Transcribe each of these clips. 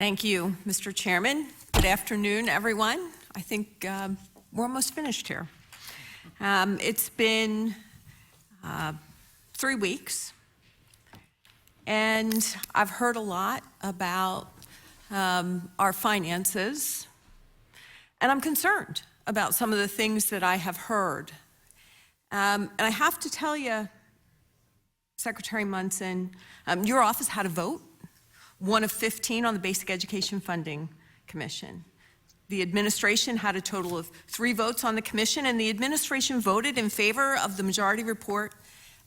Thank you, Mr. Chairman. Good afternoon, everyone. I think we're almost finished here. It's been 3 weeks, and I've heard a lot about our finances, and I'm concerned about some of the things that I have heard. And I have to tell you, Secretary Monson, your office had a vote, one of 15 on the Basic Education Funding Commission. The administration had a total of 3 votes on the commission, and the administration voted in favor of the majority report,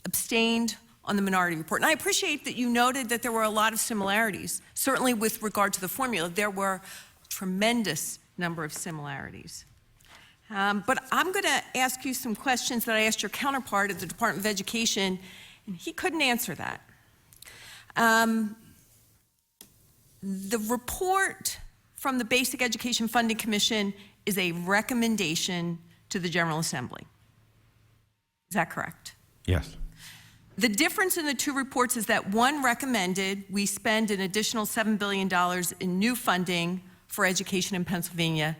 abstained on the minority report. And I appreciate that you noted that there were a lot of similarities. Certainly with regard to the formula, there were a tremendous number of similarities. But I'm going to ask you some questions that I asked your counterpart at the Department of Education, and he couldn't answer that. The report from the Basic Education Funding Commission is a recommendation to the General Assembly. Is that correct? Yes. The difference in the 2 reports is that one recommended we spend an additional $7 billion in new funding for education in Pennsylvania.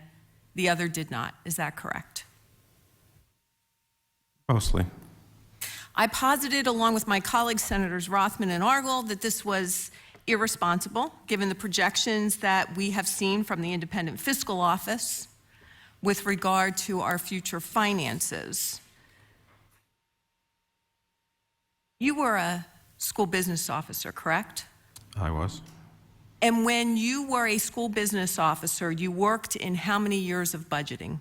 The other did not. Is that correct? Mostly. I posited, along with my colleagues, Senators Rothman and Argyle, that this was irresponsible, given the projections that we have seen from the Independent Fiscal Office with regard to our future finances. You were a school business officer, correct? I was. And when you were a school business officer, you worked in how many years of budgeting?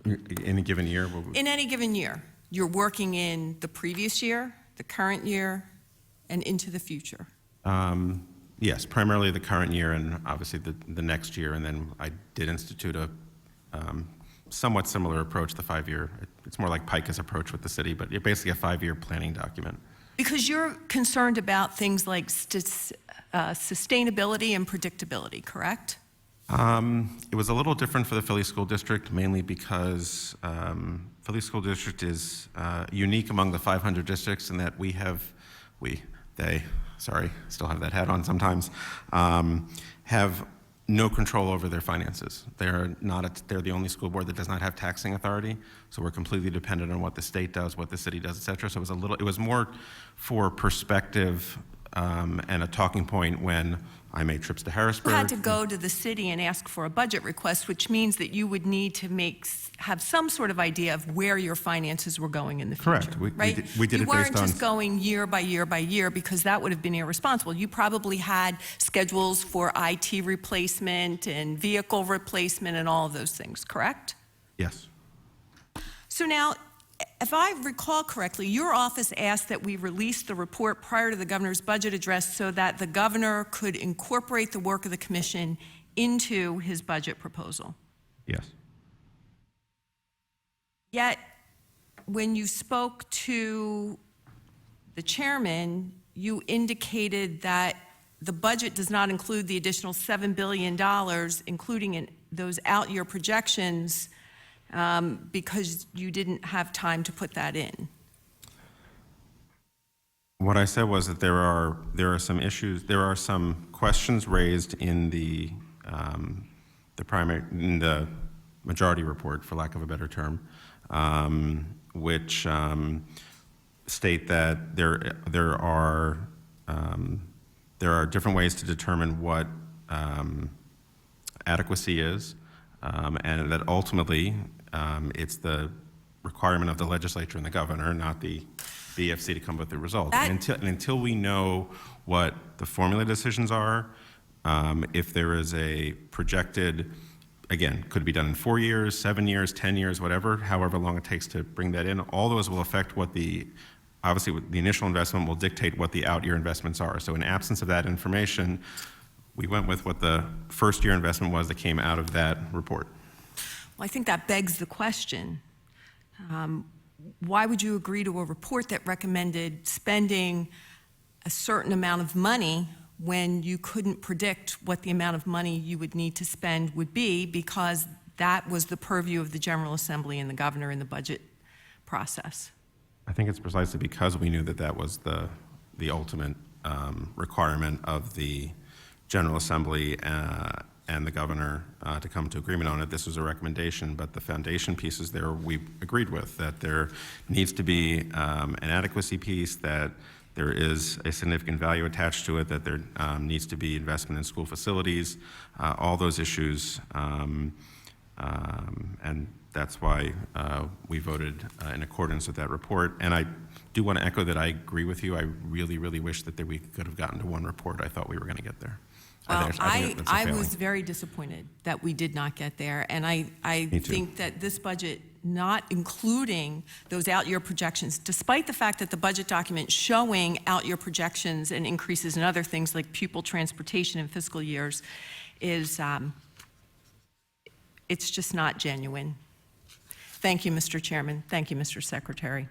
In a given year? In any given year. You're working in the previous year, the current year, and into the future? Yes, primarily the current year and obviously the next year. And then I did institute a somewhat similar approach, the 5-year. It's more like PICA's approach with the city, but you're basically a 5-year planning document. Because you're concerned about things like sustainability and predictability, correct? It was a little different for the Philly School District, mainly because Philly School District is unique among the 500 districts in that they, still have that hat on sometimes, have no control over their finances. They're the only school board that does not have taxing authority, so we're completely dependent on what the state does, what the city does, et cetera. So it was more for perspective and a talking point when I made trips to Harrisburg. You had to go to the city and ask for a budget request, which means that you would need to have some sort of idea of where your finances were going in the future. Correct. Right? We did it based on... You weren't just going year by year by year, because that would have been irresponsible. You probably had schedules for IT replacement and vehicle replacement and all of those things, correct? Yes. So now, if I recall correctly, your office asked that we release the report prior to the governor's budget address so that the governor could incorporate the work of the commission into his budget proposal. Yes. Yet, when you spoke to the chairman, you indicated that the budget does not include the additional $7 billion, including in those out-year projections, because you didn't have time to put that in. What I said was that there are some issues, there are some questions raised in the majority report, for lack of a better term, which state that there are different ways to determine what adequacy is, and that ultimately it's the requirement of the legislature and the governor, not the BFC, to come up with the results. And until we know what the formula decisions are, if there is a projected, again, could be done in 4 years, 7 years, 10 years, whatever, however long it takes to bring that in, all those will affect what obviously the initial investment will dictate what the out-year investments are. So in absence of that information, we went with what the first-year investment was that came out of that report. Well, I think that begs the question. Why would you agree to a report that recommended spending a certain amount of money when you couldn't predict what the amount of money you would need to spend would be, because that was the purview of the General Assembly and the governor in the budget process? I think it's precisely because we knew that that was the ultimate requirement of the General Assembly and the governor to come to agreement on it. This was a recommendation, but the foundation pieces there we agreed with, that there needs to be an adequacy piece, that there is a significant value attached to it, that there needs to be investment in school facilities, all those issues, and that's why we voted in accordance with that report. And I do want to echo that I agree with you. I really, really wish that we could have gotten to one report. I thought we were going to get there. Well, think that's a I failing. was very disappointed that we did not get there, and I Me too. think that this budget, not including those out-year projections, despite the fact that the budget document showing out-year projections and increases in other things like pupil transportation in fiscal years, is it's just not genuine. Thank you, Mr. Chairman. Thank you, Mr. Secretary.